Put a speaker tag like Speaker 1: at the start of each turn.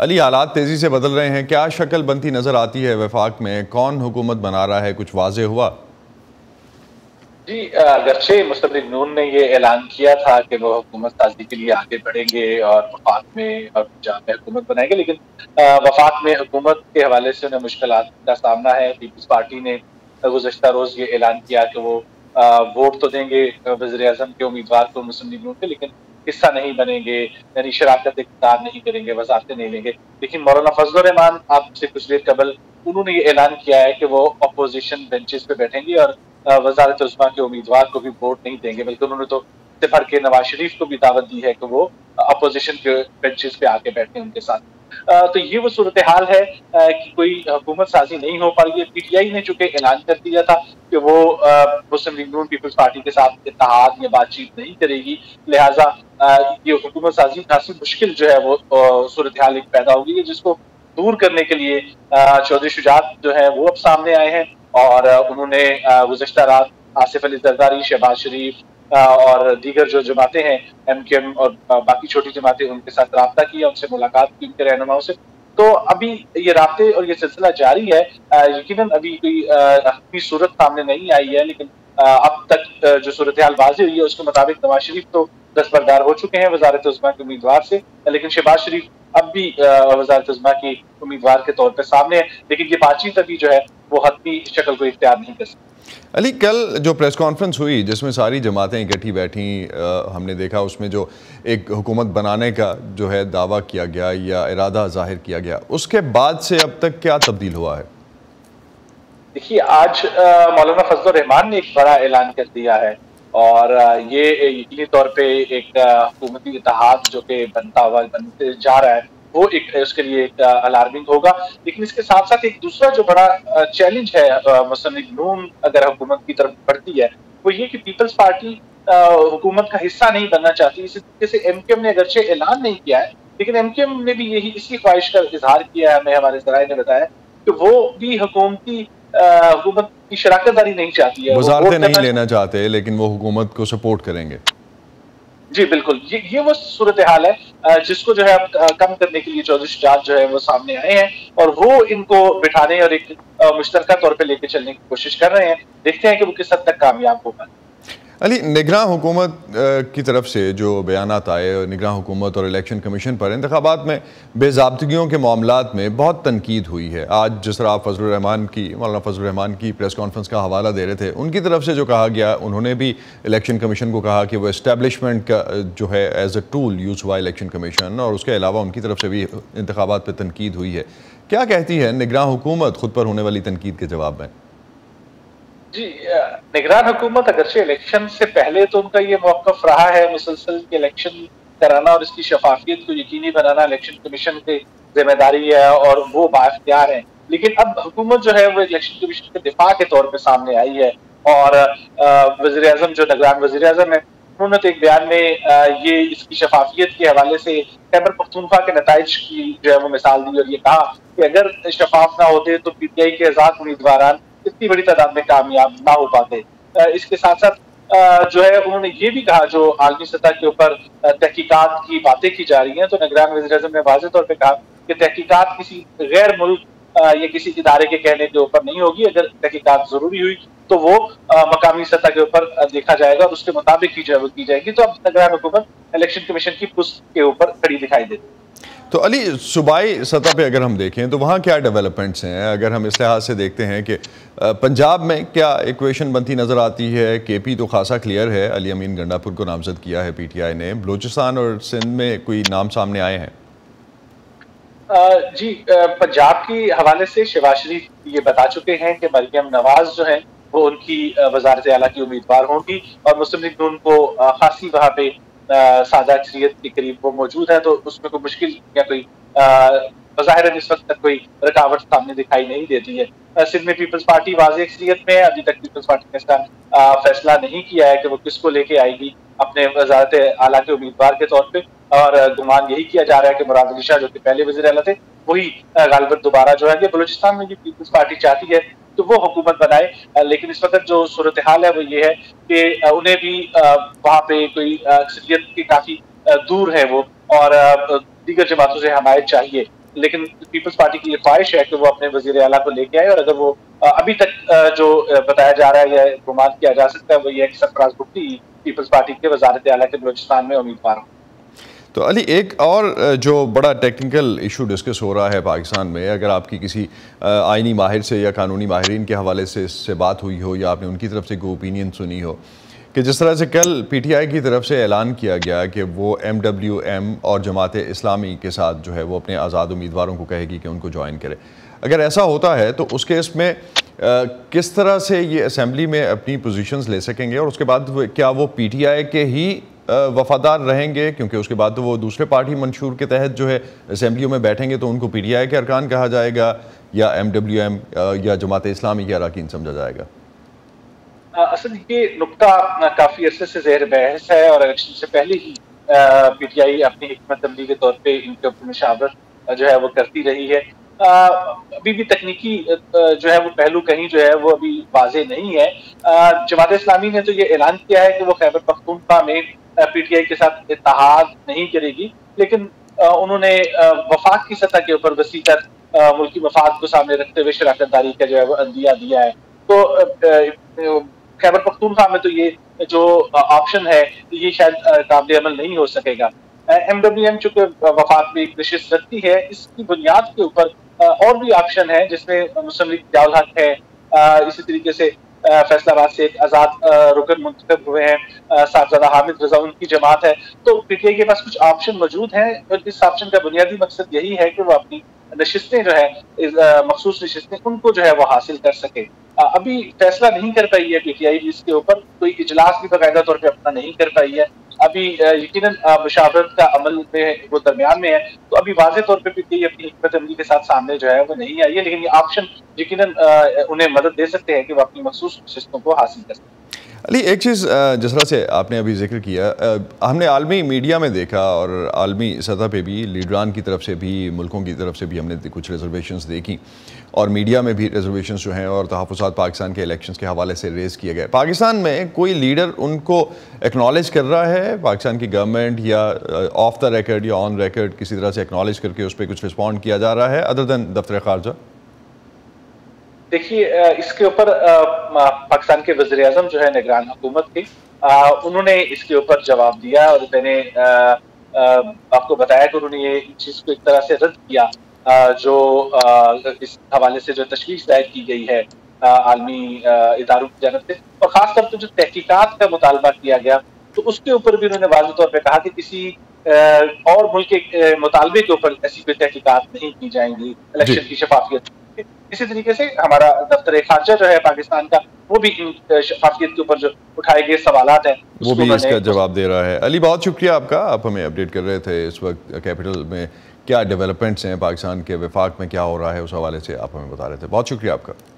Speaker 1: علی، حالات تیزی سے بدل رہے ہیں، کیا شکل بنتی نظر آتی ہے وفاق میں؟ کون حکومت بنا رہا ہے؟ کچھ واضح ہوا؟
Speaker 2: جی، اگرچہ مسلم لیگ نون نے یہ اعلان کیا تھا کہ وہ حکومت سازی کے لیے آگے بڑھیں گے اور وفاق میں اور پنجاب میں حکومت بنائیں گے، لیکن وفاق میں حکومت کے حوالے سے انہیں مشکلات کا سامنا ہے۔ پیپلز پارٹی نے گزشتہ روز یہ اعلان کیا کہ وہ ووٹ تو دیں گے وزیر اعظم کے امیدوار کو مسلم لیگ نون کے، لیکن حصہ نہیں بنیں گے، یعنی شراکت اختیار نہیں کریں گے، وزارتیں نہیں لیں گے۔ لیکن مولانا فضل الرحمان آپ سے کچھ دیر قبل انہوں نے یہ اعلان کیا ہے کہ وہ اپوزیشن بینچز پہ بیٹھیں گے اور وزارت عظمیٰ کے امیدوار کو بھی ووٹ نہیں دیں گے، بلکہ انہوں نے تو بھر کے نواز شریف کو بھی دعوت دی ہے کہ وہ اپوزیشن کے بینچز پہ آ کے بیٹھیں ان کے ساتھ۔ تو یہ وہ صورتحال ہے کہ کوئی حکومت سازی نہیں ہو پا رہی ہے۔ پی ٹی آئی نے چونکہ اعلان کر دیا تھا کہ وہ مسلم لیگ نون پیپلز پارٹی کے ساتھ اتحاد یا بات چیت نہیں کرے گی، لہٰذا یہ حکومت سازی خاصی مشکل جو ہے وہ صورتحال ایک پیدا ہوگی ہے، جس کو دور کرنے کے لیے چودھری شجاعت جو ہے وہ اب سامنے آئے ہیں اور انہوں نے گزشتہ رات آصف علی زرداری، شہباز شریف اور دیگر جو جماعتیں ہیں ایم کیو ایم اور باقی چھوٹی جماعتیں، ان کے ساتھ رابطہ کیا، ان سے ملاقات کی ان کے رہنماؤں سے۔ تو ابھی یہ رابطے اور یہ سلسلہ جاری ہے۔ یقیناً ابھی کوئی حتمی صورت سامنے نہیں آئی ہے، لیکن اب تک جو صورتحال واضح ہوئی ہے اس کے مطابق نواز شریف تو دستبردار ہو چکے ہیں وزارت عظمیٰ کے امیدوار سے، لیکن شہباز شریف اب بھی وزارت عظمیٰ کی امیدوار کے طور پہ سامنے ہے، لیکن یہ بات چیت ابھی جو ہے وہ حتمی شکل کو اختیار نہیں کر سکتی۔
Speaker 1: علی، کل جو پریس کانفرنس ہوئی جس میں ساری جماعتیں اکٹھی بیٹھیں، ہم نے دیکھا اس میں جو ایک حکومت بنانے کا جو ہے دعویٰ کیا گیا یا ارادہ ظاہر کیا گیا، اس کے بعد سے اب تک کیا تبدیل ہوا ہے؟
Speaker 2: دیکھیے، آج مولانا فضل الرحمان نے ایک بڑا اعلان کر دیا ہے اور یہ یقینی طور پہ ایک حکومتی اتحاد جو کہ بنتے جا رہا ہے وہ ایک اس کے لیے ایک الارمنگ ہوگا، لیکن اس کے ساتھ ساتھ ایک دوسرا جو بڑا چیلنج ہے مسلم لیگ نون اگر حکومت کی طرف بڑھتی ہے وہ یہ کہ پیپلز پارٹی حکومت کا حصہ نہیں بننا چاہتی۔ اسی طریقے سے ایم کیو ایم نے اگرچہ اعلان نہیں کیا ہے، لیکن ایم کیو ایم نے بھی اسی خواہش کا اظہار کیا ہے، ہمیں ہمارے ذرائع نے بتایا کہ وہ بھی حکومت کی شراکت داری نہیں چاہتی ہے،
Speaker 1: وزارتیں نہیں لینا چاہتے لیکن وہ حکومت کو سپورٹ کریں گے۔
Speaker 2: جی بالکل، یہ وہ صورتحال ہے جس کو جو ہے اب کم کرنے کے لیے چودھری شجاعت جو ہے وہ سامنے آئے ہیں اور وہ ان کو بٹھانے اور ایک مشترکہ طور پہ لے کے چلنے کی کوشش کر رہے ہیں۔ دیکھتے ہیں کہ وہ کس حد تک کامیاب ہوگا۔
Speaker 1: علی، نگراں حکومت کی طرف سے جو بیانات آئے، نگراں حکومت اور الیکشن کمیشن پر انتخابات میں بے ضابطگیوں کے معاملات میں بہت تنقید ہوئی ہے۔ آج جس طرح آپ مولانا فضل الرحمان کی پریس کانفرنس کا حوالہ دے رہے تھے، ان کی طرف سے جو کہا گیا، انہوں نے بھی الیکشن کمیشن کو کہا کہ وہ اسٹیبلشمنٹ کا جو ہے ایز اے ٹول یوز ہوا الیکشن کمیشن، اور اس کے علاوہ ان کی طرف سے بھی انتخابات پہ تنقید ہوئی ہے۔ کیا کہتی ہے نگراں حکومت خود پر ہونے والی تنقید کے جواب میں؟
Speaker 2: جی، نگران حکومت اگرچہ الیکشن سے پہلے تو ان کا یہ موقف رہا ہے مسلسل کہ الیکشن کرانا اور اس کی شفافیت کو یقینی بنانا الیکشن کمیشن کی ذمہ داری ہے اور وہ بااختیار ہیں، لیکن اب حکومت جو ہے وہ الیکشن کمیشن کے دفاع کے طور پہ سامنے آئی ہے اور وزیر اعظم جو نگران وزیر اعظم ہے انہوں نے تو ایک بیان میں یہ اس کی شفافیت کے حوالے سے خیبر پختونخوا کے نتائج کی جو ہے وہ مثال دی اور یہ کہا کہ اگر شفاف نہ ہوتے تو پی ٹی آئی کے آزاد امیدواران اتنی بڑی تعداد میں کامیاب نہ ہو پاتے۔ اس کے ساتھ ساتھ جو ہے انہوں نے یہ بھی کہا، جو عالمی سطح کے اوپر تحقیقات کی باتیں کی جا رہی ہیں تو نگران وزیر اعظم نے واضح طور پہ کہا کہ تحقیقات کسی غیر ملک یا کسی ادارے کے کہنے کے اوپر نہیں ہوگی، اگر تحقیقات ضروری ہوئی تو وہ مقامی سطح کے اوپر دیکھا جائے گا اور اس کے مطابق کی جائے گی۔ تو اب نگران حکومت الیکشن کمیشن کی پشت کے اوپر کھڑی دکھائی دیتی ہے۔
Speaker 1: تو علی، صوبائی سطح پہ اگر ہم دیکھیں تو وہاں کیا ڈیولپمنٹس ہیں؟ اگر ہم اس لحاظ سے دیکھتے ہیں کہ پنجاب میں کیا ایکویشن بنتی نظر آتی ہے؟ کے پی تو خاصا کلیئر ہے، علی امین گنڈا-پور کو نامزد کیا ہے پی ٹی آئی نے۔ بلوچستان اور سندھ میں کوئی نام سامنے آئے ہیں؟
Speaker 2: جی، پنجاب کی حوالے سے شہباز شریف یہ بتا چکے ہیں کہ مریم نواز جو ہیں وہ ان کی وزارت اعلیٰ کی امیدوار ہوں گی اور مسلم لیگ نون کو خاصی وہاں پہ سادہ اکثریت کے قریب وہ موجود ہے، تو اس میں کوئی مشکل یا کوئی بظاہر اس وقت تک کوئی رکاوٹ سامنے دکھائی نہیں دیتی ہے۔ سندھ میں پیپلز پارٹی واضح اکثریت میں ہے، ابھی تک پیپلز پارٹی نے اس کا فیصلہ نہیں کیا ہے کہ وہ کس کو لے کے آئے گی اپنے وزارت اعلیٰ کے امیدوار کے طور پہ، اور گمان یہی کیا جا رہا ہے کہ مراد علی شاہ جو کہ پہلے وزیر اعلیٰ تھے وہی غالباً دوبارہ جو ہے کہ بلوچستان میں بھی پیپلز پارٹی چاہتی ہے تو وہ حکومت بنائے، لیکن اس وقت جو صورتحال ہے وہ یہ ہے کہ انہیں بھی وہاں پہ کوئی اکثریت کی کافی دور ہے وہ، اور دیگر جماعتوں سے حمایت چاہیے۔ لیکن پیپلز پارٹی کی یہ خواہش ہے کہ وہ اپنے وزیر اعلیٰ کو لے کے آئے، اور اگر وہ ابھی تک جو بتایا جا رہا ہے یا گمان کیا جا سکتا ہے وہ یہ ہے کہ سرفراز بھٹی پیپلز پارٹی کے وزارت اعلیٰ کے بلوچستان میں امیدوار ہوں۔
Speaker 1: تو علی، ایک اور جو بڑا ٹیکنیکل ایشو ڈسکس ہو رہا ہے پاکستان میں، اگر آپ کی کسی آئینی ماہر سے یا قانونی ماہرین کے حوالے سے اس سے بات ہوئی ہو یا آپ نے ان کی طرف سے کوئی اوپینین سنی ہو، کہ جس طرح سے کل پی ٹی آئی کی طرف سے اعلان کیا گیا کہ وہ MWM اور جماعت اسلامی کے ساتھ جو ہے وہ اپنے آزاد امیدواروں کو کہے گی کہ ان کو جوائن کرے، اگر ایسا ہوتا ہے تو اس کیس میں کس طرح سے یہ اسمبلی میں اپنی پوزیشنز لے سکیں گے، اور اس کے بعد کیا وہ پی ٹی آئی کے ہی وفادار رہیں گے، کیونکہ اس کے بعد تو وہ دوسرے پارٹی منشور کے تحت جو ہے اسمبلیوں میں بیٹھیں گے تو ان کو پی ٹی آئی کے ارکان کہا جائے گا یا MWM یا جماعت اسلامی کے اراکین سمجھا جائے گا؟
Speaker 2: اصل یہ نقطہ کافی عرصے سے زیر بحث ہے، اور الیکشن سے پہلے ہی پی ٹی آئی اپنی حکمت عملی کے طور پہ ان کے اوپر مشاورت جو ہے وہ کرتی رہی ہے۔ ابھی بھی تکنیکی جو ہے وہ پہلو کہیں جو ہے وہ ابھی واضح نہیں ہے۔ جماعت اسلامی نے تو یہ اعلان کیا ہے کہ وہ خیبر پختونخوا میں پی ٹی آئی کے ساتھ اتحاد نہیں کرے گی، لیکن انہوں نے وفاق کی سطح کے اوپر وسیع تر ملکی مفاد کو سامنے رکھتے ہوئے شراکت داری کا جو ہے وہ عندیہ دیا ہے۔ تو خیبر پختونخوا میں تو یہ جو آپشن ہے یہ شاید قابل عمل نہیں ہو سکے گا۔ MWM چونکہ وفاق میں ایک نشست رکھتی ہے، اس کی بنیاد کے اوپر اور بھی آپشن ہے جس میں مسلم لیگ ضیاء الحق ہے، اسی طریقے سے فیصل آباد سے ایک آزاد رکن منتخب ہوئے ہیں صاحبزادہ حامد رضا، ان کی جماعت ہے۔ تو پی ٹی آئی کے پاس کچھ آپشن موجود ہیں، اور اس آپشن کا بنیادی مقصد یہی ہے کہ وہ اپنی نشستیں جو ہے مخصوص نشستیں ان کو جو ہے وہ حاصل کر سکے۔ ابھی فیصلہ نہیں کر پائی ہے پی ٹی آئی بھی، اس کے اوپر کوئی اجلاس بھی باقاعدہ طور پہ اپنا نہیں کر پائی ہے۔ ابھی یقیناً مشاورت کا عمل میں وہ درمیان میں ہے، تو ابھی واضح طور پہ پی ٹی آئی اپنی حکمت عملی کے ساتھ سامنے جو ہے وہ نہیں آئی ہے، لیکن یہ آپشن یقیناً انہیں مدد دے سکتے ہیں کہ وہ اپنی مخصوص نشستوں کو حاصل کر سکیں۔
Speaker 1: علی، ایک چیز جس طرح سے آپ نے ابھی ذکر کیا، ہم نے عالمی میڈیا میں دیکھا اور عالمی سطح پہ بھی لیڈران کی طرف سے بھی، ملکوں کی طرف سے بھی ہم نے کچھ ریزرویشنز دیکھی، اور میڈیا میں بھی ریزرویشنز جو ہیں اور تحفظات پاکستان کے الیکشنز کے حوالے سے ریز کیے گئے۔ پاکستان میں کوئی لیڈر ان کو ایکنالج کر رہا ہے، پاکستان کی گورنمنٹ، یا آف دا ریکرڈ یا آن ریکرڈ کسی طرح سے ایکنالج کر کے اس پہ کچھ رسپونڈ کیا جا رہا ہے ادر دین دفتر خارجہ؟
Speaker 2: دیکھیے، اس کے اوپر پاکستان کے وزیر اعظم جو ہے نگران حکومت کے، انہوں نے اس کے اوپر جواب دیا، اور میں نے آپ کو بتایا کہ انہوں نے یہ چیز کو ایک طرح سے رد کیا جو اس حوالے سے جو تشویش ظاہر کی گئی ہے عالمی اداروں کی جانب سے، اور خاص طور پہ جو تحقیقات کا مطالبہ کیا گیا تو اس کے اوپر بھی انہوں نے واضح طور پہ کہا کہ کسی اور ملک کے مطالبے کے اوپر ایسی کوئی تحقیقات نہیں کی جائیں گی الیکشن کی شفافیت۔ اسی طریقے سے ہمارا دفتر خارجہ جو ہے پاکستان کا، وہ بھی ان شفافیت کے اوپر جو اٹھائے گئے سوالات ہیں
Speaker 1: وہ بھی اس کا جواب دے رہا ہے۔ علی، بہت شکریہ آپ کا، آپ ہمیں اپڈیٹ کر رہے تھے اس وقت کیپٹل میں کیا ڈیولپمنٹس ہیں، پاکستان کے وفاق میں کیا ہو رہا ہے، اس حوالے سے آپ ہمیں بتا رہے تھے۔ بہت شکریہ آپ کا۔